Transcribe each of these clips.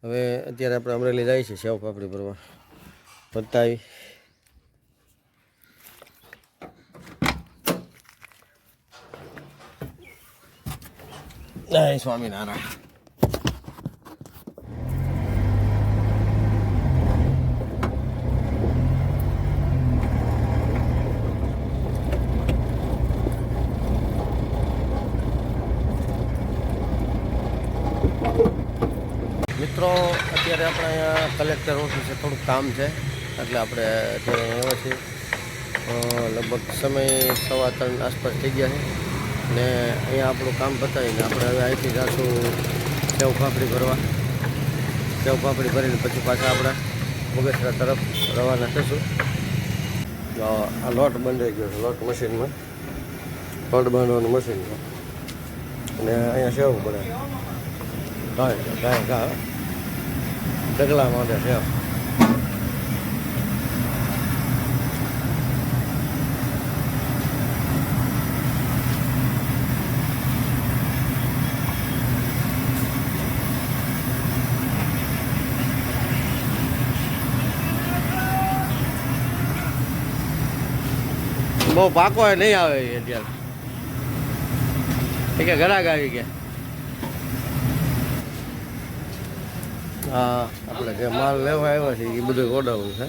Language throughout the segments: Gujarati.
હવે અત્યારે આપણે અમરેલી જાય છે સેવ પાપડી ભરવા. બતાવી જય સ્વામિનારાયણ. મિત્રો અત્યારે આપણે અહીંયા કલેક્ટર ઓફિસે થોડુંક કામ છે એટલે આપણે અત્યારે આવ્યા છીએ. લગભગ સમય 3:15 આસપાસ થઈ ગયા છે ને અહીંયા આપણું કામ પતાવીને આપણે હવે અહીંથી જઈશું સેવ પાપડી ભરવા. સેવ પાપડી ભરીને પછી પાછા આપણે બગસરા તરફ રવાના થશું. આ લોટ બંધાઈ ગયો છે, લોટ મશીનમાં, લોટ બાંધવાનું મશીન છે અને અહીંયા સેવ બને ઘા ઢગલા માટે સેવ. બહુ પાકો નહીં આવે અત્યારે, કે ઘરાક આવી ગયા. હા, આપણે જે માલ લેવા આવ્યા છે એ બધું ગોડાઉન છે.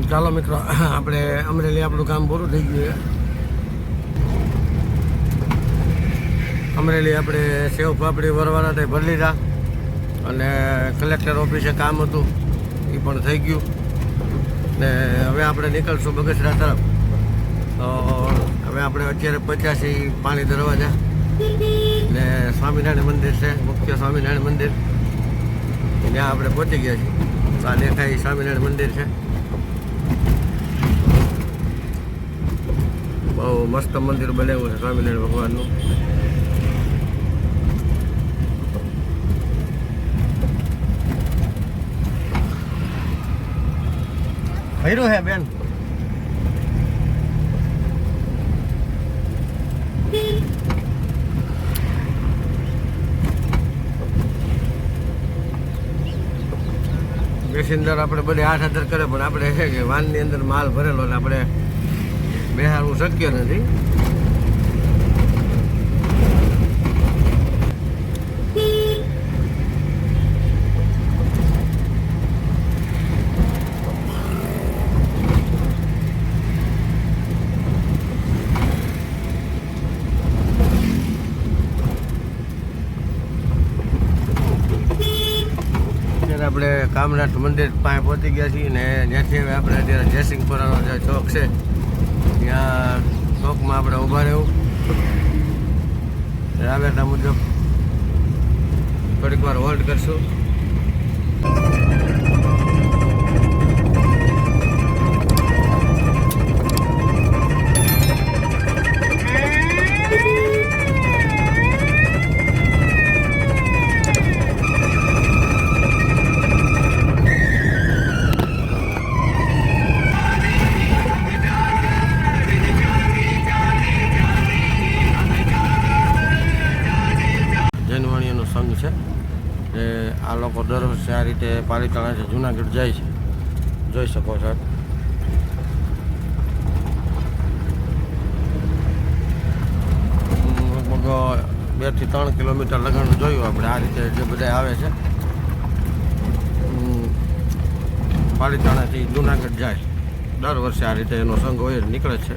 ચાલો મિત્રો, આપણે અમરેલી આપણું કામ પૂરું થઈ ગયું છે. અમરેલી આપણે સેવ પાપડી ભરવાના તે ભરી લીધા અને કલેક્ટર ઓફિસે કામ હતું એ પણ થઈ ગયું ને હવે આપણે નીકળશું બગસરા તરફ. તો હવે આપણે અત્યારે 85 પાણી દરવાજા ને સ્વામિનારાયણ મંદિર છે, મુખ્ય સ્વામિનારાયણ મંદિર, ત્યાં આપણે પહોંચી ગયા છીએ. આ દેખાય સ્વામિનારાયણ મંદિર છે, બહુ મસ્ત મંદિર બનાવ્યું છે સ્વામિનારાયણ ભગવાનનું. ભર્યું હે બેન. પેસેન્જર આપણે બધે 8,000 કરે પણ આપણે છે કે વાનની અંદર માલ ભરેલો એટલે આપણે બેહારવું શક્ય નથી. આપણે કામનાથ મંદિર પાસે પહોંચી ગયા છીએ ને ત્યાંથી હવે આપણે અત્યારે જયસિંહપુરાનો જે ચોક છે ત્યાં ચોકમાં આપણે ઊભા રહેવું. રાબેતા મુજબ થોડીક વાર હોલ્ડ કરશું. સંઘ છે જે આ લોકો દર વર્ષે આ રીતે પાલીતાણા છે જુનાગઢ જાય છે, જોઈ શકો છો. લગભગ 2 થી 3 કિલોમીટર લગન જોયું આપણે આ રીતે જે બધા આવે છે પાલીતાણાથી જુનાગઢ જાય. દર વર્ષે આ રીતે એનો સંઘ હોય નીકળે છે.